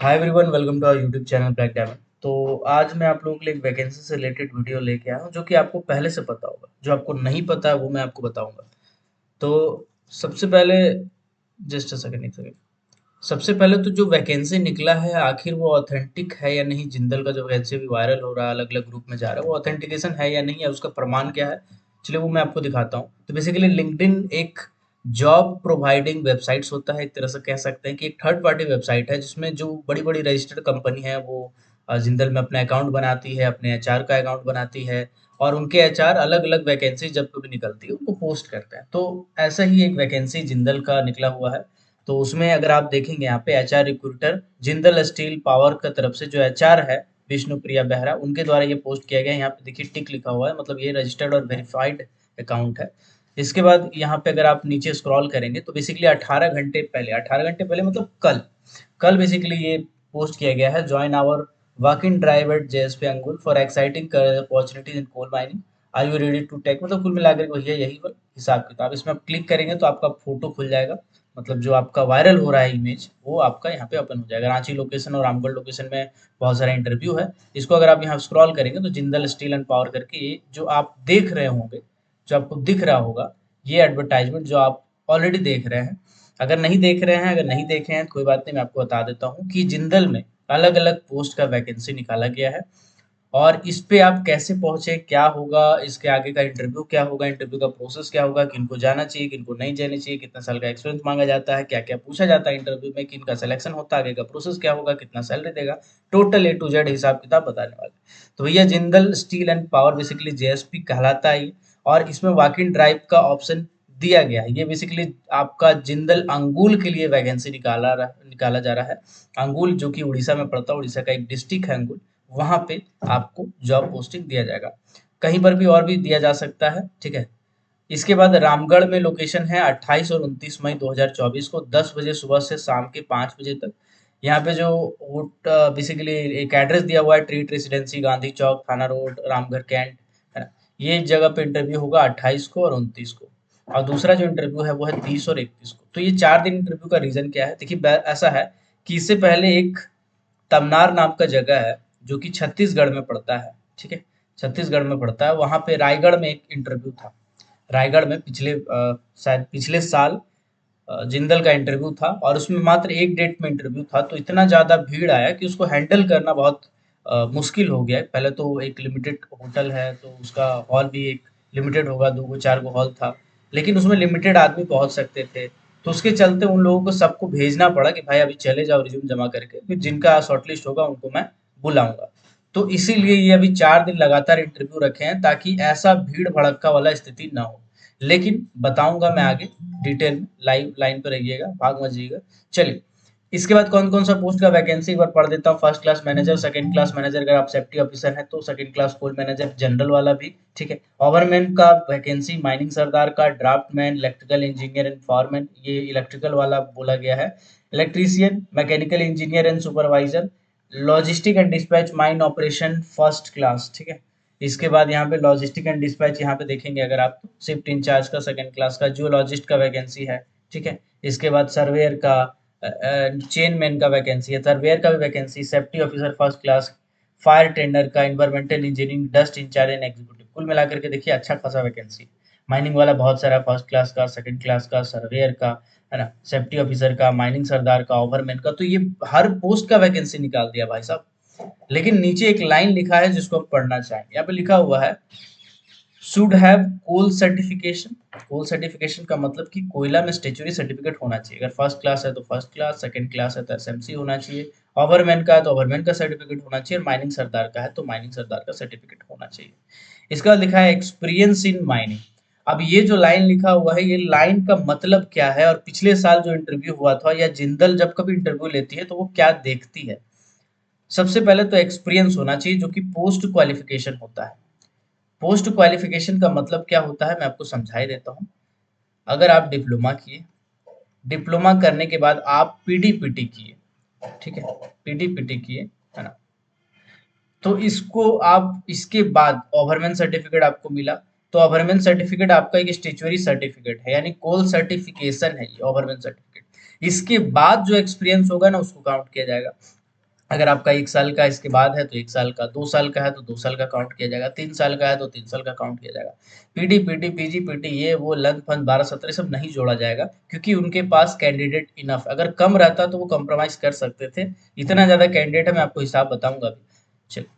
Hi everyone, welcome to our YouTube channel Black Diamond. तो आज मैं आप लोगों के लिए एक वैकेंसी से रिलेटेड वीडियो लेके आया हूँ जो कि आपको पहले से पता होगा। जो आपको नहीं पता है वो मैं आपको बताऊंगा। तो सबसे पहले जस्ट अ सेकंड, एक सेकंड। सबसे पहले तो जो वैकेंसी निकला है आखिर वो ऑथेंटिक है या नहीं। जिंदल का जो वैकेंसी भी वायरल हो रहा है, अलग अलग ग्रुप में जा रहा है, वो ऑथेंटिकेशन है या नहीं है, उसका प्रमाण क्या है। चलिए वो मैं आपको दिखाता हूँ। तो बेसिकली लिंक्डइन एक जॉब प्रोवाइडिंग वेबसाइट्स होता है। एक तरह से कह सकते हैं कि एक थर्ड पार्टी वेबसाइट है जिसमें जो बड़ी बड़ी रजिस्टर्ड कंपनी है वो जिंदल में अपना अकाउंट बनाती है, अपने एचआर का अकाउंट बनाती है, और उनके एचआर अलग अलग वैकेंसी जब कभी निकलती है उनको पोस्ट करते हैं। तो ऐसा ही एक वैकेंसी जिंदल का निकला हुआ है। तो उसमें अगर आप देखेंगे यहाँ पे HR recruiter Jindal steel power का तरफ से जो एचआर है विष्णु प्रिया बेहरा, उनके द्वारा ये पोस्ट किया गया है। यहाँ पे देखिए टिक लिखा हुआ है, मतलब ये रजिस्टर्ड और वेरीफाइड अकाउंट है। इसके बाद यहाँ पे अगर आप नीचे स्क्रॉल करेंगे तो बेसिकली 18 घंटे पहले मतलब कल कल बेसिकली ये पोस्ट किया गया है। Join our work in drive at JSP Angul for exciting opportunities in coal mining. Are you ready to take, मतलब कुल मिलाकर के भैया यही हिसाब किताब। इसमें आप क्लिक करेंगे तो आपका फोटो खुल जाएगा, मतलब जो आपका वायरल हो रहा है इमेज वो आपका यहाँ पे ओपन हो जाएगा। रांची लोकेशन और रामगढ़ लोकेशन में बहुत सारा इंटरव्यू है। इसको अगर आप यहाँ स्क्रॉल करेंगे तो जिंदल स्टील एंड पावर करके ये जो आप देख रहे होंगे, जो आपको दिख रहा होगा, ये एडवर्टाइजमेंट जो आप ऑलरेडी देख रहे हैं। अगर नहीं देख रहे हैं, अगर नहीं देखे हैं तो कोई बात नहीं, मैं आपको बता देता हूँ कि जिंदल में अलग अलग पोस्ट का वैकेंसी निकाला गया है। और इस पे आप कैसे पहुंचे, क्या होगा, इसके आगे का इंटरव्यू क्या होगा, इंटरव्यू का प्रोसेस क्या होगा, किनको जाना चाहिए, किनको नहीं जाना चाहिए, कितना साल का एक्सपीरियंस मांगा जाता है, क्या क्या पूछा जाता है इंटरव्यू में, किनका सिलेक्शन होता है, आगे का प्रोसेस क्या होगा, कितना सैलरी देगा, टोटल ए टू जेड हिसाब किताब बताने वाले। तो भैया Jindal steel and power basically JSP कहलाता है ये। और इसमें वॉक इन ड्राइव का ऑप्शन दिया गया है। ये बेसिकली आपका जिंदल अंगुल के लिए वैकेंसी निकाला जा रहा है। अंगुल जो कि उड़ीसा में पड़ता है, उड़ीसा का एक डिस्ट्रिक्ट है अंगुल। वहां पे आपको जॉब पोस्टिंग दिया जाएगा। कहीं पर भी और भी दिया जा सकता है, ठीक है। इसके बाद रामगढ़ में लोकेशन है 28 और 29 मई 2024 को 10 बजे सुबह से शाम के 5 बजे तक। यहाँ पे जो बेसिकली एक एड्रेस दिया हुआ है, ट्रीट रेसिडेंसी, गांधी चौक, थाना रोड, रामगढ़ कैंट, है ना। ये जगह पे इंटरव्यू होगा 28 को और 29 को। और दूसरा जो इंटरव्यू है वो है 30 और 31 को। तो ये 4 दिन इंटरव्यू का रीजन क्या है, देखिए ऐसा है कि इससे पहले एक तमनार नाम का जगह है जो कि छत्तीसगढ़ में पड़ता है, ठीक है। छत्तीसगढ़ में पड़ता है, वहां पे रायगढ़ में एक इंटरव्यू था। रायगढ़ में शायद पिछले साल जिंदल का इंटरव्यू था और उसमें मात्र एक डेट में इंटरव्यू था। तो इतना ज़्यादा भीड़ आया कि उसको हैंडल करना बहुत मुश्किल हो गया है। पहले तो एक लिमिटेड होटल है तो उसका हॉल भी एक लिमिटेड होगा, 2 गो 4 गो हॉल था, लेकिन उसमें लिमिटेड आदमी पहुंच सकते थे। तो उसके चलते उन लोगों को सबको भेजना पड़ा कि भाई अभी चले जाओ रिज्यूम जमा करके, फिर जिनका शॉर्टलिस्ट होगा उनको मैं बुलाऊंगा। तो इसीलिए ये अभी 4 दिन लगातार इंटरव्यू रखे हैं ताकि ऐसा भीड़ भड़क्का वाला स्थिति ना हो। लेकिन बताऊंगा मैं आगे डिटेल में, लाइव लाइन पे रहिएगा, भाग मत जाइएगा। चलिए, इसके बाद कौन कौन सा पोस्ट का वैकेंसी एक बार पढ़ देता हूँ। First class manager, second class manager अगर आप सेफ्टी ऑफिसर हैं तो सेकंड क्लास कोल मैनेजर, जनरल वाला भी, ठीक है। ओवरमैन का वैकेंसी, माइनिंग सरदार का, draftsman, electrical engineer and foreman, ये इलेक्ट्रिकल वाला बोला गया है। Electrician, mechanical engineer and supervisor, logistic and dispatch mine operation first class, ठीक है। इसके बाद यहाँ पे लॉजिस्टिक एंड डिस्पैच, यहाँ पे देखेंगे अगर आप तो शिफ्ट इंचार्ज का सेकंड क्लास का, जियोलॉजिस्ट का वैकेंसी है, ठीक है। इसके बाद सर्वेयर का, चेन मैन का वैकेंसी है, सर्वेयर का भी vacancy, safety officer first class, fire tender का, environmental engineering, dust incharge and executive. कुल मिलाकर के देखिए अच्छा खासा वैकेंसी। माइनिंग वाला बहुत सारा, फर्स्ट क्लास का, सेकंड क्लास का, सर्वेयर का, है ना, सेफ्टी ऑफिसर का, माइनिंग सरदार का, ओवरमैन का। तो ये हर पोस्ट का वैकेंसी निकाल दिया भाई साहब। लेकिन नीचे एक लाइन लिखा है जिसको हम पढ़ना चाहेंगे। यहाँ पे लिखा हुआ है should have coal certification. Coal certification का मतलब कि कोयला में स्टेचुरी सर्टिफिकेट होना चाहिए। अगर फर्स्ट क्लास है तो फर्स्ट क्लास, सेकंड क्लास है तो एसएमसी होना चाहिए, ओवरमैन का है तो ओवरमैन का सर्टिफिकेट होना चाहिए, और माइनिंग सरदार का है तो माइनिंग सरदार का सर्टिफिकेट होना चाहिए। इसका लिखा है एक्सपीरियंस इन माइनिंग। अब ये जो लाइन लिखा हुआ है, ये लाइन का मतलब क्या है, और पिछले साल जो इंटरव्यू हुआ था या जिंदल जब कभी इंटरव्यू लेती है तो वो क्या देखती है। सबसे पहले तो एक्सपीरियंस होना चाहिए जो कि पोस्ट क्वालिफिकेशन होता है। पोस्ट क्वालिफिकेशन का मतलब क्या होता है मैं आपको समझा ही देता हूँ। अगर आप डिप्लोमा किए, डिप्लोमा करने के बाद आप पीडीपीटी किए, ठीक है, पीडीपीटी किए, है ना। तो इसको आप, इसके बाद ओवरमैन सर्टिफिकेट आपको मिला। तो ओवरमैन सर्टिफिकेट आपका एक स्टेचुअरी सर्टिफिकेट है, यानी कोल सर्टिफिकेशन है ये ओवरमैन सर्टिफिकेट। इसके बाद जो एक्सपीरियंस होगा ना उसको काउंट किया जाएगा। अगर आपका 1 साल का इसके बाद है तो 1 साल का, 2 साल का है तो 2 साल का काउंट किया जाएगा, 3 साल का है तो 3 साल का काउंट किया जाएगा। पीडी, पीटी, पीजी, पीटी ये वो लंच फंच 12-17 सब नहीं जोड़ा जाएगा क्योंकि उनके पास कैंडिडेट इनफ, अगर कम रहता तो वो कॉम्प्रोमाइज कर सकते थे। इतना ज़्यादा कैंडिडेट है, मैं आपको हिसाब बताऊंगा अभी। चलिए,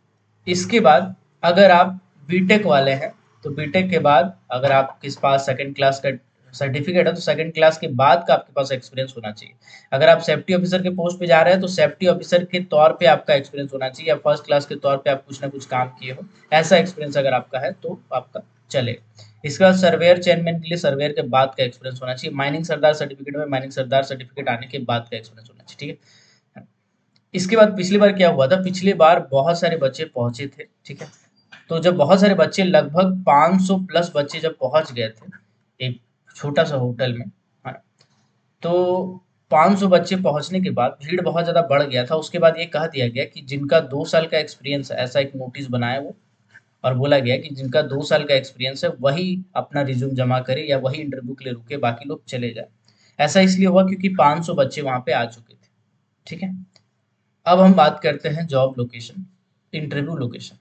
इसके बाद अगर आप बीटेक वाले हैं तो बीटेक के बाद अगर आपके पास सेकंड क्लास का सर्टिफिकेट है तो सेकंड क्लास के बाद का आपके पास एक्सपीरियंस होना चाहिए। अगर आप सेफ्टी ऑफिसर के पोस्ट पे जा रहे हैं तो सेफ्टी ऑफिसर के तौर पे आपका एक्सपीरियंस होना चाहिए, या फर्स्ट क्लास के तौर पे आप कुछ ना कुछ काम किए हो, ऐसा एक्सपीरियंस अगर आपका है तो आपका चलेगा। इसके बाद सर्वेयर चेयरमैन के लिए सर्वेयर के बाद का एक्सपीरियंस होना चाहिए। माइनिंग सरदार सर्टिफिकेट में माइनिंग सरदार सर्टिफिकेट आने के बाद का एक्सपीरियंस होना चाहिए, ठीक है। इसके बाद पिछली बार क्या हुआ था, पिछली बार बहुत सारे बच्चे पहुंचे थे, ठीक है। तो जब बहुत सारे बच्चे, लगभग 500 प्लस बच्चे जब पहुंच गए थे एक छोटा सा होटल में, हाँ, तो 500 बच्चे पहुंचने के बाद भीड़ बहुत ज़्यादा बढ़ गया था। उसके बाद ये कह दिया गया कि जिनका 2 साल का एक्सपीरियंस है, ऐसा एक नोटिस बनाया वो, और बोला गया कि जिनका 2 साल का एक्सपीरियंस है वही अपना रिज्यूम जमा करे या वही इंटरव्यू के लिए रुके, बाकी लोग चले जाए। ऐसा इसलिए हुआ क्योंकि 500 बच्चे वहाँ पे आ चुके थे, ठीक है। अब हम बात करते हैं जॉब लोकेशन, इंटरव्यू लोकेशन।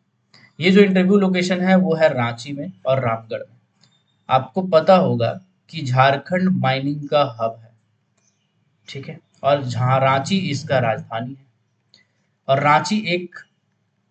ये जो इंटरव्यू लोकेशन है वो है रांची में और रामगढ़ में। आपको पता होगा कि झारखंड माइनिंग का हब है, ठीक है, और जहाँ रांची इसका राजधानी है। और रांची एक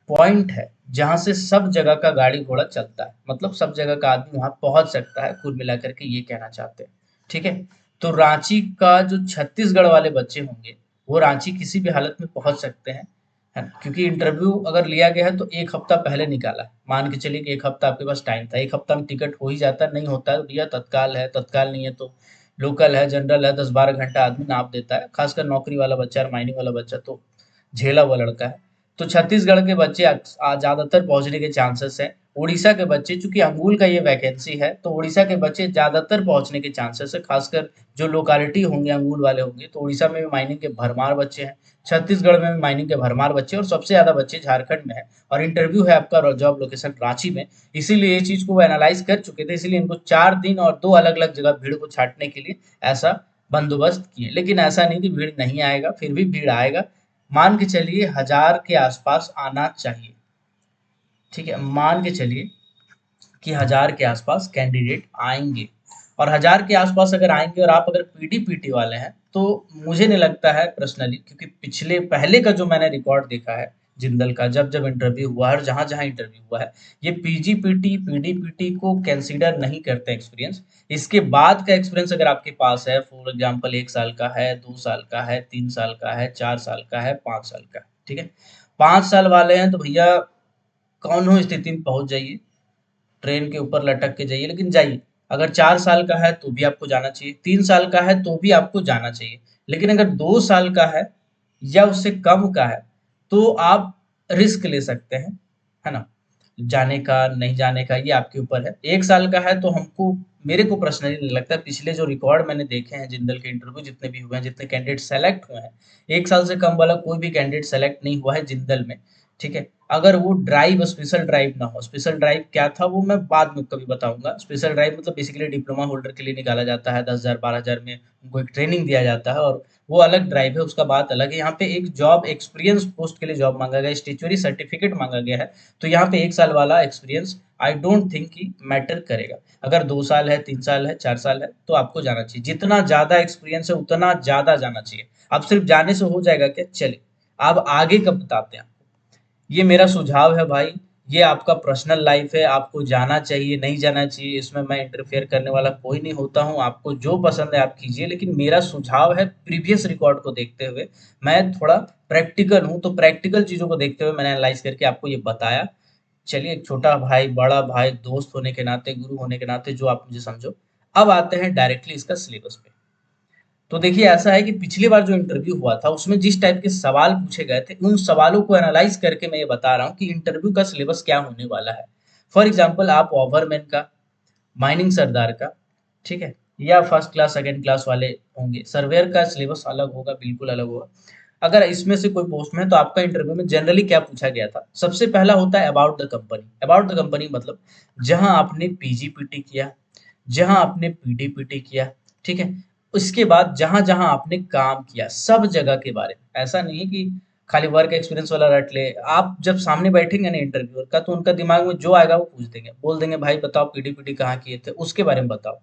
पॉइंट है जहाँ से सब जगह का गाड़ी घोड़ा चलता है, मतलब सब जगह का आदमी वहां पहुंच सकता है, कुल मिलाकर के ये कहना चाहते हैं, ठीक है। तो रांची का जो छत्तीसगढ़ वाले बच्चे होंगे वो रांची किसी भी हालत में पहुंच सकते हैं, है ना? क्योंकि इंटरव्यू अगर लिया गया है तो 1 हफ्ता पहले निकाला है, मान के चलिए कि 1 हफ्ता आपके पास टाइम था, 1 हफ्ता में टिकट हो ही जाता है, नहीं होता है तो भैया तत्काल है, तत्काल नहीं है तो लोकल है, जनरल है, 10-12 घंटा आदमी नाप देता है, खासकर नौकरी वाला बच्चा और माइनिंग वाला बच्चा तो झेला हुआ लड़का है। तो छत्तीसगढ़ के बच्चे ज़्यादातर पहुंचने के चांसेस हैं। उड़ीसा के बच्चे, चूंकि अंगूल का ये वैकेंसी है तो उड़ीसा के बच्चे ज़्यादातर पहुंचने के चांसेस है, खासकर जो लोकालिटी होंगे अंगूल वाले होंगे। तो उड़ीसा में भी माइनिंग के भरमार बच्चे हैं, छत्तीसगढ़ में भी माइनिंग के भरमार बच्चे, और सबसे ज़्यादा बच्चे झारखंड में है। और इंटरव्यू है आपका जॉब लोकेशन रांची में, इसीलिए ये चीज़ को वो एनालाइज कर चुके थे, इसीलिए इनको 4 दिन और 2 अलग-अलग जगह भीड़ को छांटने के लिए ऐसा बंदोबस्त किए। लेकिन ऐसा नहीं कि भीड़ नहीं आएगा, फिर भी भीड़ आएगा। मान के चलिए 1000 के आसपास आना चाहिए, ठीक है, मान के चलिए कि 1000 के आसपास कैंडिडेट आएंगे। और 1000 के आसपास अगर आएंगे और आप अगर पीडी पीटी वाले हैं तो मुझे नहीं लगता है पर्सनली, क्योंकि पिछले पहले का जो मैंने रिकॉर्ड देखा है जिंदल का, जब जब इंटरव्यू हुआ है और जहां जहां इंटरव्यू हुआ है, ये पीजीपीटी पीडीपीटी को कंसीडर नहीं करते एक्सपीरियंस। इसके बाद का एक्सपीरियंस अगर आपके पास है, फॉर एग्जांपल 1 साल का है, 2 साल का है, 3 साल का है, 4 साल का है, 5 साल का है, ठीक है। 5 साल वाले हैं तो भैया कौन हो स्थिति में पहुंच जाइए, ट्रेन के ऊपर लटक के जाइए, लेकिन जाइए। अगर 4 साल का है तो भी आपको जाना चाहिए, 3 साल का है तो भी आपको जाना चाहिए। लेकिन अगर 2 साल का है या उससे कम का है तो आप रिस्क ले सकते हैं, है ना, जाने का नहीं जाने का ये आपके ऊपर है। 1 साल का है तो हमको, मेरे को पर्सनली नहीं लगता, पिछले जो रिकॉर्ड मैंने देखे हैं जिंदल के इंटरव्यू जितने भी हुए हैं, जितने कैंडिडेट सेलेक्ट हुए हैं, 1 साल से कम वाला कोई भी कैंडिडेट सेलेक्ट नहीं हुआ है जिंदल में, ठीक है। अगर वो ड्राइव, स्पेशल ड्राइव ना हो, स्पेशल ड्राइव क्या था वो मैं बाद में कभी बताऊंगा। स्पेशल ड्राइव मतलब बेसिकली डिप्लोमा होल्डर के लिए निकाला जाता है, 10,000 12,000 में उनको एक ट्रेनिंग दिया जाता है, और वो अलग ड्राइव है, उसका बात अलग है। यहाँ पे एक जॉब एक्सपीरियंस पोस्ट के लिए जॉब मांगा गया, स्टेचुरी सर्टिफिकेट मांगा गया है। तो यहाँ पे 1 साल वाला एक्सपीरियंस आई डोंट थिंक कि मैटर करेगा। अगर 2 साल है, 3 साल है, 4 साल है तो आपको जाना चाहिए, जितना ज्यादा एक्सपीरियंस है उतना ज्यादा जाना चाहिए। अब सिर्फ जाने से हो जाएगा क्या, चलिए अब आगे का बताते हैं। ये मेरा सुझाव है भाई, ये आपका पर्सनल लाइफ है, आपको जाना चाहिए नहीं जाना चाहिए इसमें मैं इंटरफेयर करने वाला कोई नहीं होता हूँ। आपको जो पसंद है आप कीजिए, लेकिन मेरा सुझाव है प्रीवियस रिकॉर्ड को देखते हुए, मैं थोड़ा प्रैक्टिकल हूँ तो प्रैक्टिकल चीज़ों को देखते हुए मैंने एनालाइज करके आपको ये बताया। चलिए, एक छोटा भाई, बड़ा भाई, दोस्त होने के नाते, गुरु होने के नाते जो आप मुझे समझो। अब आते हैं डायरेक्टली इसका सिलेबस पे। तो देखिए ऐसा है कि पिछली बार जो इंटरव्यू हुआ था उसमें जिस टाइप के सवाल पूछे गए थे, उन सवालों को एनालाइज करके मैं ये बता रहा हूँ कि इंटरव्यू का सिलेबस क्या होने वाला है। फॉर एग्जाम्पल आप ओवरमैन का, माइनिंग सरदार का, ठीक है, या फर्स्ट क्लास सेकंड क्लास वाले होंगे, सर्वेयर का सिलेबस अलग होगा, बिल्कुल अलग होगा। अगर इसमें से कोई पोस्ट में है तो आपका इंटरव्यू में जनरली क्या पूछा गया था, सबसे पहला होता है about the company. About the company मतलब जहां आपने पीजीपीटी किया, जहां आपने पीडीपीटी किया, ठीक है, उसके बाद जहां जहां आपने काम किया सब जगह के बारे में। ऐसा नहीं है कि खाली वर्क एक्सपीरियंस वाला रट ले। आप जब सामने बैठेंगे ना इंटरव्यूअर का, तो उनका दिमाग में जो आएगा वो पूछ देंगे, बोल देंगे भाई बताओ पीडीपीटी कहाँ किए थे, उसके बारे में बताओ,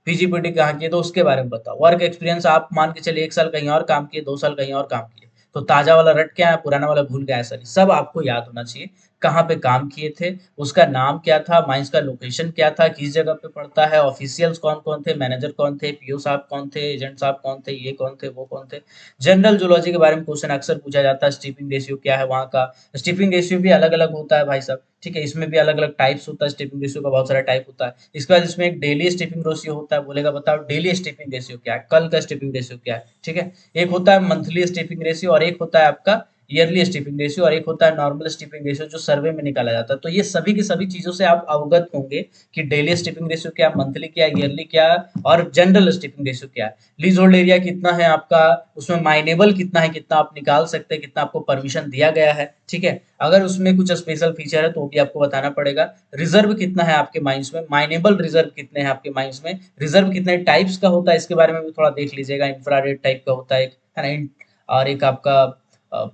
पीजीपीटी कहाँ किए तो उसके बारे में बताओ, वर्क एक्सपीरियंस आप मान के चलिए 1 साल कहीं और काम किए, 2 साल कहीं और काम किए, तो ताजा वाला रट के आया, पुराना वाला भूल गया, ऐसा नहीं, सब आपको याद होना चाहिए। कहाँ पे काम किए थे, उसका नाम क्या था, माइंस का लोकेशन क्या था, किस जगह पे पड़ता है, ऑफिशियल्स कौन कौन थे, मैनेजर कौन थे, पीओ साहब कौन थे, एजेंट साहब कौन थे, ये कौन थे, वो कौन थे। जनरल जूलॉजी के बारे में क्वेश्चन अक्सर पूछा जाता है, स्टीपिंग रेशियो क्या है वहाँ का। स्टीपिंग रेशियो भी अलग अलग होता है भाई साहब, ठीक है, इसमें भी अलग अलग टाइप्स होता है, स्टीपिंग रेशियो का बहुत सारा टाइप होता है। इसके बाद इसमें एक डेली स्टीपिंग रेशियो होता है, बोलेगा बताओ डेली स्टीपिंग रेशियो क्या है, कल का स्टीपिंग रेशियो क्या है, ठीक है। एक होता है मंथली स्टीपिंग रेशियो, और एक होता है आपका ईयरली स्टीपिंग रेशियो, और एक होता है नॉर्मल स्टीपिंग रेशियो जो सर्वे में निकाला जाता है। तो ये सभी की सभी चीजों से आप अवगत होंगे कि डेली स्टीपिंग रेशियो क्या, मंथली क्या, ईयरली क्या, और जनरल स्टीपिंग रेशियो क्या है। लीज होल्ड एरिया कितना है आपका, उसमें माइनेबल कितना है, कितना आप निकाल सकते हैं, कितना आपको परमिशन दिया गया है, ठीक है। अगर उसमें कुछ स्पेशल फीचर है तो भी आपको बताना पड़ेगा। रिजर्व कितना है आपके माइंस में, माइनेबल रिजर्व कितने हैं आपके माइंस में, रिजर्व कितने टाइप्स का होता है इसके बारे में भी थोड़ा देख लीजिएगा। इंफ्रारेड टाइप का होता है एक, है ना, और एक आपका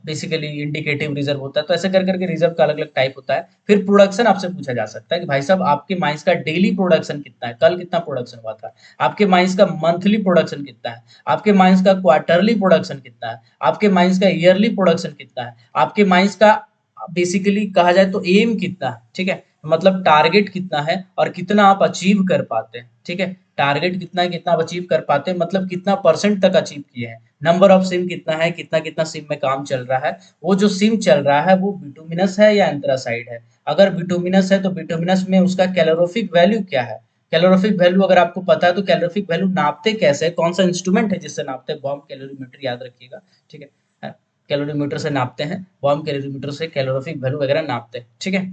बेसिकली इंडिकेटिव रिजर्व होता है। तो ऐसे कर करके रिजर्व का अलग अलग टाइप होता है। फिर प्रोडक्शन आपसे पूछा जा सकता है कि भाई साहब आपके माइंस का डेली प्रोडक्शन कितना है, कल कितना प्रोडक्शन हुआ था, आपके माइंस का मंथली प्रोडक्शन कितना है, आपके माइंस का क्वार्टरली प्रोडक्शन कितना है, आपके माइंस का ईयरली प्रोडक्शन कितना है, आपके माइंस का बेसिकली कहा जाए तो एम कितना है, ठीक है, मतलब टारगेट कितना है और कितना आप अचीव कर पाते हैं, ठीक है। टारगेट कितना है, कितना आप अचीव कर पाते हैं, मतलब कितना परसेंट तक अचीव किए हैं। नंबर ऑफ सिम कितना है, कितना कितना सिम में काम चल रहा है, वो जो सिम चल रहा है वो बिटुमिनस है या एंथ्रासाइड है। अगर बिटुमिनस है तो बिटुमिनस में उसका कैलोरीफिक वैल्यू क्या है। कैलोरीफिक वैल्यू अगर आपको पता है तो कैलोरीफिक वैल्यू नापते कैसे है, कौन सा इंस्ट्रूमेंट है जिससे नापते हैं, बॉम्ब कैलोरीमीटर याद रखिएगा, ठीक है। कैलोरीमीटर से नापते हैं, बॉम्ब कैलोरीमीटर से कैलोरीफिक वैल्यू वगैरह नापते हैं, ठीक है।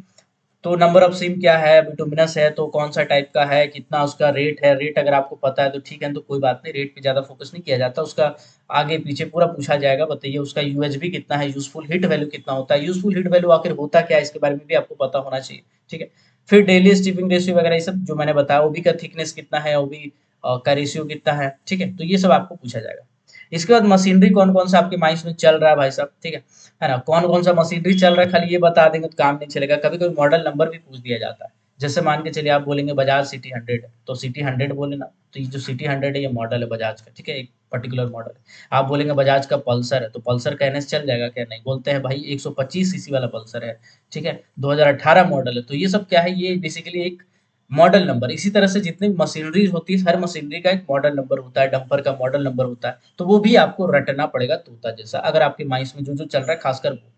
तो नंबर ऑफ सिम क्या है, बिटुमिनस है तो कौन सा टाइप का है, कितना उसका रेट है, रेट अगर आपको पता है तो ठीक है, तो कोई बात नहीं, रेट पे ज्यादा फोकस नहीं किया जाता, उसका आगे पीछे पूरा पूछा जाएगा। बताइए उसका यूएचबी कितना है, यूजफुल हिट वैल्यू कितना होता है, यूजफुल हिट वैल्यू आखिर होता क्या है इसके बारे में भी आपको पता होना चाहिए, ठीक है। फिर डेली स्टीपिंग रेशियो वगैरह ये सब जो मैंने बताया, ओबी का थिकनेस कितना है, ओबी का रेशियो कितना है, ठीक है, तो ये सब आपको पूछा जाएगा। इसके बाद मशीनरी कौन कौन सा आपके माइंड में चल रहा है भाई साहब, ठीक है ना, कौन कौन सा मशीनरी चल रहा है, खाली ये बता देंगे तो काम नहीं चलेगा। कभी कभी मॉडल नंबर भी पूछ दिया जाता है। जैसे मान के चलिए आप बोलेंगे बजाज सिटी 100 है, तो सिटी 100 बोले ना, तो ये जो सिटी 100 है ये मॉडल है बजाज का, ठीक है, एक पर्टिकुलर मॉडल है। आप बोलेंगे बजाज का पल्सर है, तो पल्सर का एनएस चल जाएगा क्या, नहीं, बोलते हैं भाई 125 सीसी वाला पल्सर है, ठीक है, 2018 मॉडल है। तो ये सब क्या है, ये बेसिकली एक मॉडल नंबर। इसी तरह से जितनी मशीनरी होती है, हर मशीनरी का एक मॉडल नंबर होता है, डंपर का मॉडल नंबर होता है, तो वो भी आपको रटना पड़ेगा तोता जैसा, अगर आपके माइंड में जो जो चल रहा है खासकर वो।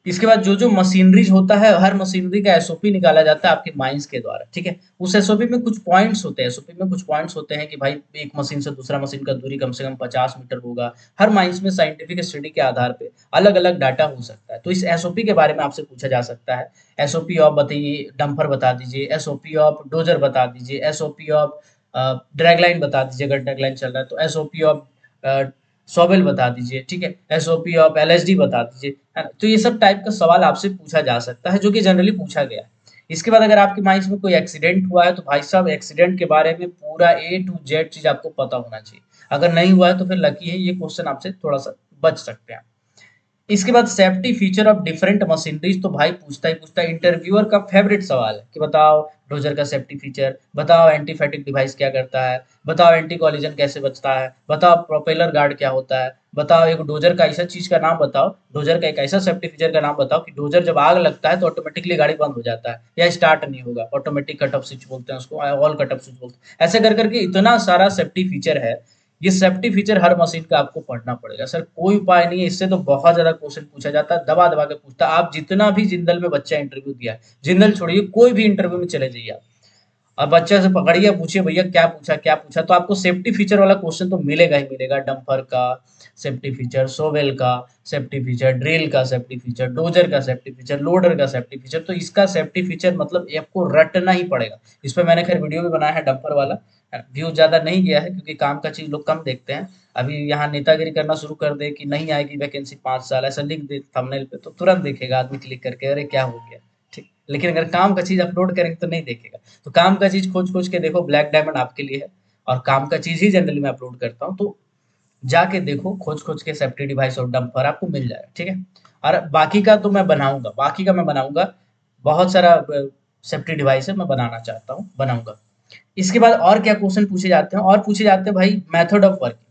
इसके बाद जो जो मशीनरीज होता है, हर मशीनरी का एसओपी निकाला जाता है आपके माइंस के द्वारा, ठीक है। उस एसओपी में कुछ पॉइंट्स होते हैं, एसओपी में कुछ पॉइंट्स होते हैं कि भाई एक मशीन से दूसरा मशीन का दूरी कम से कम 50 मीटर होगा। हर माइंस में साइंटिफिक स्टडी के आधार पे अलग अलग डाटा हो सकता है, तो इस एसओपी के बारे में आपसे पूछा जा सकता है। एसओपी ऑफ बताइए डंपर बता दीजिए, एसओपी ऑफ डोजर बता दीजिए, एसओपी ऑफ ड्रैग लाइन बता दीजिए अगर ड्रैग लाइन चल रहा है, तो एसओपी ऑफ सॉवेल बता दीजिए, ठीक है, एसओपी ऑफ एलएसडी बता दीजिए, है ना। तो ये सब टाइप का सवाल आपसे पूछा जा सकता है, जो कि जनरली पूछा गया है। इसके बाद अगर आपके माइंड में कोई एक्सीडेंट हुआ है तो भाई साहब एक्सीडेंट के बारे में पूरा ए टू जेड चीज आपको पता होना चाहिए। अगर नहीं हुआ है तो फिर लकी है, ये क्वेश्चन आपसे थोड़ा सा बच सकते हैं। इसके बाद safety feature of different machineries, तो भाई पूछता ही पूछता है, इंटरव्यूअर का फेवरेट सवाल है कि बताओ डोजर का सेफ्टी फीचर, बताओ एंटी फैटिक डिवाइस क्या करता है, बताओ एंटी कॉलिजन कैसे बचता है, बताओ प्रोपेलर गार्ड क्या होता है, बताओ एक डोजर का ऐसा चीज का नाम बताओ, डोजर का एक ऐसा सेफ्टी फीचर का नाम बताओ कि डोजर जब आग लगता है तो ऑटोमेटिकली गाड़ी बंद हो जाता है या स्टार्ट नहीं होगा, ऑटोमेटिक कट ऑफ स्विच बोलते हैं उसको, ऑल कट ऑफ स्विच बोलते हैं। ऐसे कर करके इतना सारा सेफ्टी फीचर है। ये सेफ्टी फीचर हर मशीन का आपको पढ़ना पड़ेगा सर, कोई उपाय नहीं है, इससे तो बहुत ज्यादा क्वेश्चन पूछा जाता है, दबा दबा के पूछता है। आप जितना भी जिंदल में बच्चा इंटरव्यू दिया है, जिंदल छोड़िए कोई भी इंटरव्यू में चले जाइए आप, अब बच्चा से पकड़िए पूछिए भैया क्या पूछा, तो आपको सेफ्टी फीचर वाला क्वेश्चन तो मिलेगा ही मिलेगा। डंपर का सेफ्टी फीचर, सोवेल का सेफ्टी फीचर, ड्रिल का सेफ्टी फीचर, डोजर का सेफ्टी फीचर, लोडर का सेफ्टी फीचर, तो इसका सेफ्टी फीचर मतलब ये आपको रटना ही पड़ेगा। इस पर मैंने खैर वीडियो भी बनाया है डंपर वाला, व्यू ज्यादा नहीं गया है क्योंकि काम का चीज लोग कम देखते हैं। अभी यहाँ नेतागिरी करना शुरू कर दे कि नहीं आएगी वैकेंसी 5 साल ऐसा लिख दे थंबनेल पे, तो तुरंत देखेगा आदमी क्लिक करके, अरे क्या हो गया, ठीक। लेकिन अगर काम का चीज अपलोड करेंगे तो नहीं देखेगा। तो काम का चीज खोज खोज के देखो, ब्लैक डायमंड आपके लिए है, और काम का चीज ही जनरली मैं अपलोड करता हूँ। तो जाके देखो, खोज के सेफ्टी डिवाइस और डंपर आपको मिल जाएगा, ठीक है। और बाकी का तो मैं बनाऊंगा, बाकी का मैं बनाऊंगा, बहुत सारा सेफ्टी डिवाइस है, मैं बनाना चाहता हूँ, बनाऊंगा। इसके बाद और क्या क्वेश्चन पूछे जाते हैं, और पूछे जाते हैं भाई मेथड ऑफ वर्किंग।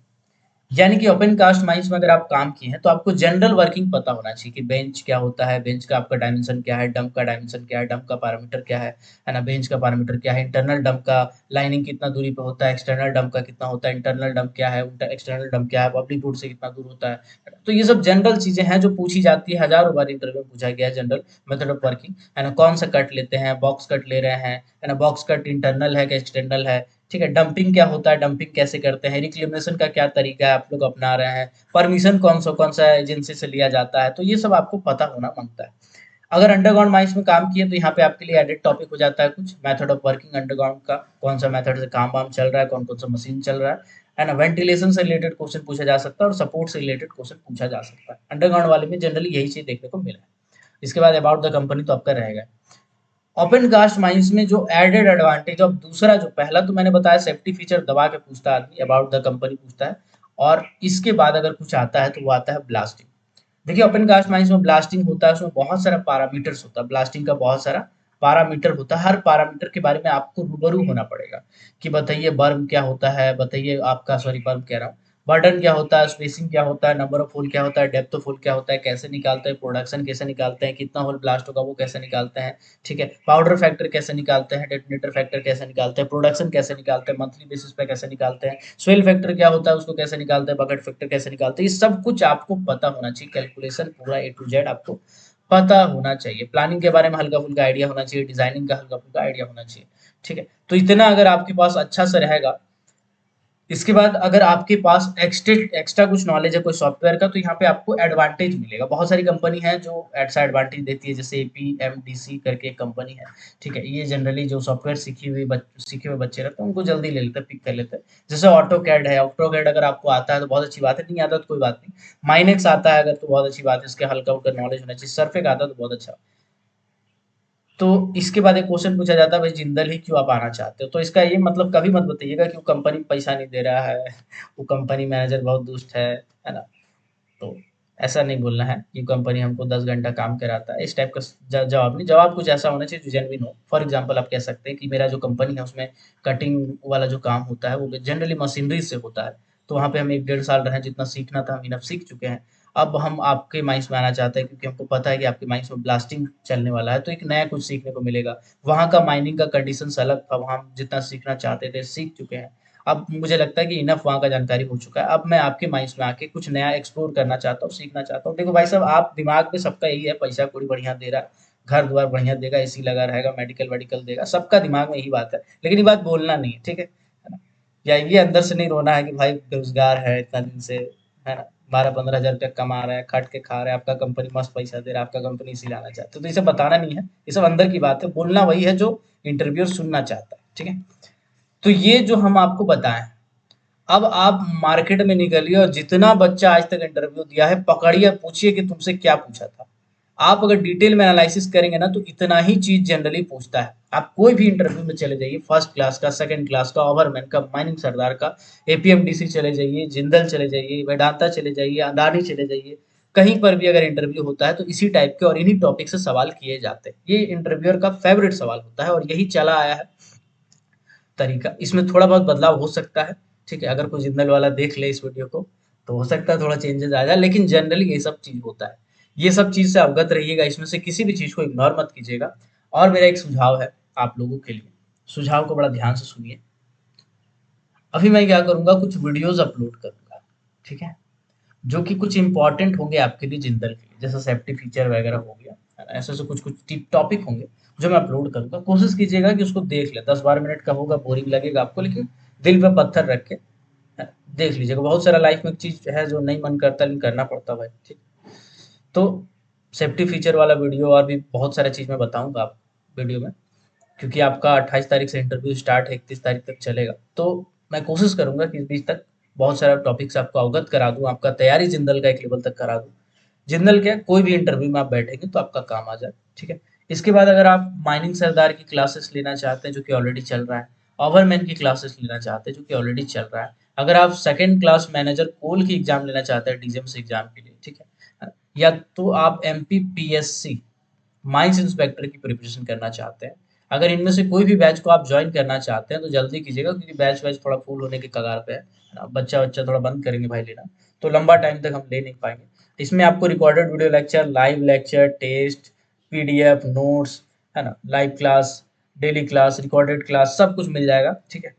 यानी कि ओपन कास्ट माइंस में अगर आप काम किए हैं तो आपको जनरल वर्किंग पता होना चाहिए कि बेंच क्या होता है, बेंच का आपका डायमेंशन क्या है, डंप का डायमेंशन क्या है, डंप का पैरामीटर क्या है ना, बेंच का पैरामीटर क्या है, इंटरनल डंप का लाइनिंग कितना दूरी पे होता है, एक्सटर्नल डंप का कितना होता है, इंटरनल डंप क्या है, एक्सटर्नल डंप क्या है, पब्लिक बोर्ड से कितना दूर होता है। तो ये सब जनरल चीजें हैं जो पूछी जाती है, हजारों बार इंटरव्यू में पूछा गया है, जनरल मेथड ऑफ वर्किंग है ना, कौन सा कट लेते हैं, बॉक्स कट ले रहे हैं है ना, बॉक्स कट इंटरनल है कि एक्सटर्नल है, ठीक है। डंपिंग क्या होता है, डंपिंग कैसे करते हैं, रिक्लेमेशन का क्या तरीका है आप लोग अपना रहे हैं, परमिशन कौन सा एजेंसी से लिया जाता है, तो ये सब आपको पता होना मांगता है। अगर अंडरग्राउंड माइंस में काम किए तो यहाँ पे आपके लिए एडेड टॉपिक हो जाता है कुछ मेथड ऑफ वर्किंग अंडरग्राउंड का, कौन सा मेथड से काम वाम चल रहा है, कौन कौन सा मशीन चल रहा है ना। वेंटिलेशन से रिलेटेड क्वेश्चन पूछा जा सकता है और सपोर्ट से रिलेटेड क्वेश्चन पूछा जा सकता है, अंडरग्राउंड वाले में जनरली यही चीज देखने को मिला है। इसके बाद अबाउट द कंपनी तो आपका रहेगा। ओपन कास्ट माइंस में जो एडेड एडवांटेज, अब दूसरा जो पहला तो मैंने बताया सेफ्टी फीचर दबा के पूछता है आदमी, अबाउट द कंपनी पूछता है, और इसके बाद अगर कुछ आता है तो वो आता है ब्लास्टिंग। देखिए ओपन कास्ट माइंस में ब्लास्टिंग होता है, उसमें बहुत सारा पैरामीटर्स होता है, ब्लास्टिंग का बहुत सारा पैरामीटर होता है, हर पैरामीटर के बारे में आपको रूबरू होना पड़ेगा कि बताइए बर्म क्या होता है, बताइए आपका, सॉरी बर्म कह रहा हूँ, बर्डन क्या होता है, स्पेसिंग क्या होता है, नंबर ऑफ होल क्या होता है, डेप्थ ऑफ होल क्या होता है, कैसे निकालते हैं, प्रोडक्शन कैसे निकालते हैं, कितना होल ब्लास्ट होगा वो कैसे निकालते हैं, ठीक है। पाउडर फैक्टर कैसे निकालते हैं, डेटोनेटर फैक्टर कैसे निकालते हैं, प्रोडक्शन कैसे निकालते हैं, मंथली बेसिस पे कैसे निकालते हैं, स्वेल फैक्टर क्या होता है उसको कैसे निकालते हैं, बकेट फैक्टर कैसे निकालते हैं, ये सब कुछ आपको पता होना चाहिए, कैलकुलेशन पूरा ए टू जेड आपको पता होना चाहिए, प्लानिंग के बारे में हल्का फुल्का आइडिया होना चाहिए, डिजाइनिंग का हल्का फुल्का आइडिया होना चाहिए, ठीक है। तो इतना अगर आपके पास अच्छा से रहेगा, इसके बाद अगर आपके पास एक्स्ट्रा कुछ नॉलेज है कोई सॉफ्टवेयर का, तो यहाँ पे आपको एडवांटेज मिलेगा। बहुत सारी कंपनी है जो ऐसा एडवांटेज देती है, जैसे एपीएमडीसी करके एक कंपनी है, ठीक है। ये जनरली जो सॉफ्टवेयर सीखे हुए बच्चे रहते हैं उनको जल्दी ले लेते हैं, पिक कर लेते हैं। जैसे ऑटो कैड है, ऑटो कैड अगर आपको आता है तो बहुत अच्छी बात है, नहीं आता तो कोई बात नहीं। माइनेक्स आता है अगर तो बहुत अच्छी बात है, इसके हल्का फुल्का नॉलेज होना चाहिए। सर्फेक आता है तो बहुत अच्छा। तो इसके बाद एक क्वेश्चन पूछा जाता है, भाई जिंदल ही क्यों आप आना चाहते हो, तो इसका ये मतलब कभी मत बताइएगा कि वो कंपनी पैसा नहीं दे रहा है, वो कंपनी मैनेजर बहुत दुष्ट है ना। तो ऐसा नहीं बोलना है कि कंपनी हमको 10 घंटा काम कराता है, इस टाइप का जवाब नहीं। जवाब कुछ ऐसा होना चाहिए जो जेनविन हो। फॉर एग्जाम्पल आप कह सकते हैं कि मेरा जो कंपनी है उसमें कटिंग वाला जो काम होता है वो जनरली मशीनरी से होता है, तो वहाँ पे हम 1 डेढ़ साल रहे, जितना सीखना था हम इनफ सीख चुके हैं। अब हम आपके माइंस में आना चाहते हैं क्योंकि हमको पता है कि आपके माइंस में ब्लास्टिंग चलने वाला है, तो एक नया कुछ सीखने को मिलेगा। वहाँ का माइनिंग का कंडीशंस अलग था, वहाँ हम जितना सीखना चाहते थे सीख चुके हैं। अब मुझे लगता है कि इनफ वहाँ का जानकारी हो चुका है, अब मैं आपके माइंड्स में आके कुछ नया एक्सप्लोर करना चाहता हूँ, सीखना चाहता हूँ। देखो भाई साहब, आप दिमाग में सबका यही है, पैसा कौड़ी बढ़िया दे रहा है, घर द्वार बढ़िया देगा, एसी लगा रहेगा, मेडिकल वेडिकल देगा, सबका दिमाग में यही बात है, लेकिन ये बात बोलना नहीं है, ठीक है ना। या ये अंदर से नहीं रोना है कि भाई बेरोजगार है इतना दिन से, है ना, 12-15 हजार रुपया कमा रहा है, खट के खा रहा है, आपका कंपनी मस्त पैसा दे रहा है, आपका कंपनी इसी लाना चाहते तो इसे बताना नहीं है, ये सब अंदर की बात है, बोलना वही है जो इंटरव्यूअर सुनना चाहता है, ठीक है। तो ये जो हम आपको बताएं, अब आप मार्केट में निकलिए और जितना बच्चा आज तक इंटरव्यू दिया है पकड़िए, पूछिए कि तुमसे क्या पूछा था। आप अगर डिटेल में एनालिसिस करेंगे ना तो इतना ही चीज जनरली पूछता है। आप कोई भी इंटरव्यू में चले जाइए, फर्स्ट क्लास का, सेकंड क्लास का, ओवरमैन का, माइनिंग सरदार का, एपीएमडीसी चले जाइए, जिंदल चले जाइए, वेदांता चले जाइए, अदानी चले जाइए, कहीं पर भी अगर इंटरव्यू होता है तो इसी टाइप के और इन्हीं टॉपिक से सवाल किए जाते हैं। ये इंटरव्यूअर का फेवरेट सवाल होता है और यही चला आया है तरीका। इसमें थोड़ा बहुत बदलाव हो सकता है, ठीक है। अगर कोई जिंदल वाला देख ले इस वीडियो को तो हो सकता है थोड़ा चेंजेस आ जाए, लेकिन जनरली ये सब चीज होता है। ये सब चीज से अवगत रहिएगा, इसमें से किसी भी चीज को इग्नोर मत कीजिएगा। और मेरा एक सुझाव है आप लोगों के लिए, सुझाव को बड़ा ध्यान से सुनिए। अभी मैं क्या करूंगा, कुछ वीडियोज अपलोड करूंगा, ठीक है, जो कि कुछ इंपॉर्टेंट होंगे आपके लिए जिंदल के लिए, जैसे सेफ्टी फीचर वगैरह हो गया, है ना, ऐसे ऐसे कुछ कुछ टॉपिक होंगे जो मैं अपलोड करूंगा। कोशिश कीजिएगा कि उसको देख ले, 10-12 मिनट का होगा, बोरिंग लगेगा आपको, लेकिन दिल पे पत्थर रख के देख लीजिएगा। बहुत सारा लाइफ में चीज है जो नहीं मन करता लेकिन करना पड़ता भाई, ठीक। तो सेफ्टी फीचर वाला वीडियो और भी बहुत सारा चीज मैं बताऊंगा आप वीडियो में, क्योंकि आपका 28 तारीख से इंटरव्यू स्टार्ट है, 31 तारीख तक चलेगा, तो मैं कोशिश करूंगा कि इस बीच तक बहुत सारा टॉपिक से आपको अवगत करा दूं, आपका तैयारी जिंदल का एक लेवल तक करा दूं। जिंदल क्या, कोई भी इंटरव्यू में आप बैठेंगे तो आपका काम आ जाए, ठीक है। इसके बाद अगर आप माइनिंग सरदार की क्लासेस लेना चाहते हैं जो कि ऑलरेडी चल रहा है, ओवरमैन की क्लासेस लेना चाहते हैं जो कि ऑलरेडी चल रहा है, अगर आप सेकंड क्लास मैनेजर कोल की एग्जाम लेना चाहते हैं डीजीएमसी एग्जाम के लिए, ठीक है, या तो आप एमपीपीएससी माइंस इंस्पेक्टर की प्रिपरेशन करना चाहते हैं, अगर इनमें से कोई भी बैच को आप ज्वाइन करना चाहते हैं तो जल्दी कीजिएगा, क्योंकि बैच वैच थोड़ा फुल होने के कगार पे है ना, बच्चा बच्चा थोड़ा बंद करेंगे भाई लेना, तो लंबा टाइम तक हम ले नहीं पाएंगे। इसमें आपको recorded video lecture, live lecture, test, PDF, notes, है ना, live class, daily class, recorded class, सब कुछ मिल जाएगा, ठीक है।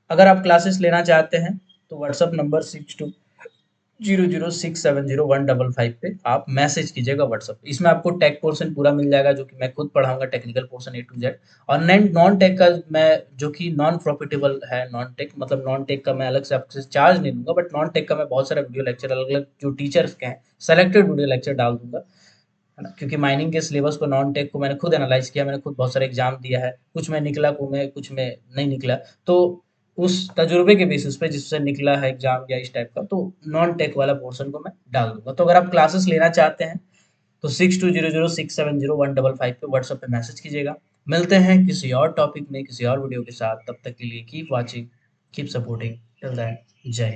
अगर आप क्लासेस लेना चाहते हैं तो व्हाट्सअप नंबर 6200670155 पे आप मैसेज कीजिएगा व्हाट्सअप पे। इसमें आपको टेक पोर्शन पूरा मिल जाएगा, जो कि मैं खुद पढ़ाऊंगा, technical portion A to Z. और नॉन टेक का मैं, जो कि नॉन प्रॉफिटेबल है, नॉन टेक मतलब नॉन टेक का मैं अलग से आपसे चार्ज नहीं लूंगा, बट नॉन टेक का मैं बहुत सारा वीडियो लेक्चर अलग अलग जो टीचर्स के हैं सेलेक्टेड वीडियो लेक्चर डाल दूंगा, है ना, क्योंकि माइनिंग के सिलेबस को, नॉन टेक को मैंने खुद एनालाइज किया, मैंने खुद बहुत सारे एग्जाम दिया है, कुछ में निकला, कुछ में नहीं निकला, तो उस तजुर्बे के बेसिस पे जिससे निकला है एग्जाम या इस टाइप का, तो नॉन टेक वाला पोर्शन को मैं डाल दूंगा। तो अगर आप क्लासेस लेना चाहते हैं तो 6200670155 पे व्हाट्सएप पे मैसेज कीजिएगा। मिलते हैं किसी और टॉपिक में, किसी और वीडियो के साथ, तब तक के लिए keep watching, keep supporting, till then, जय हिंद।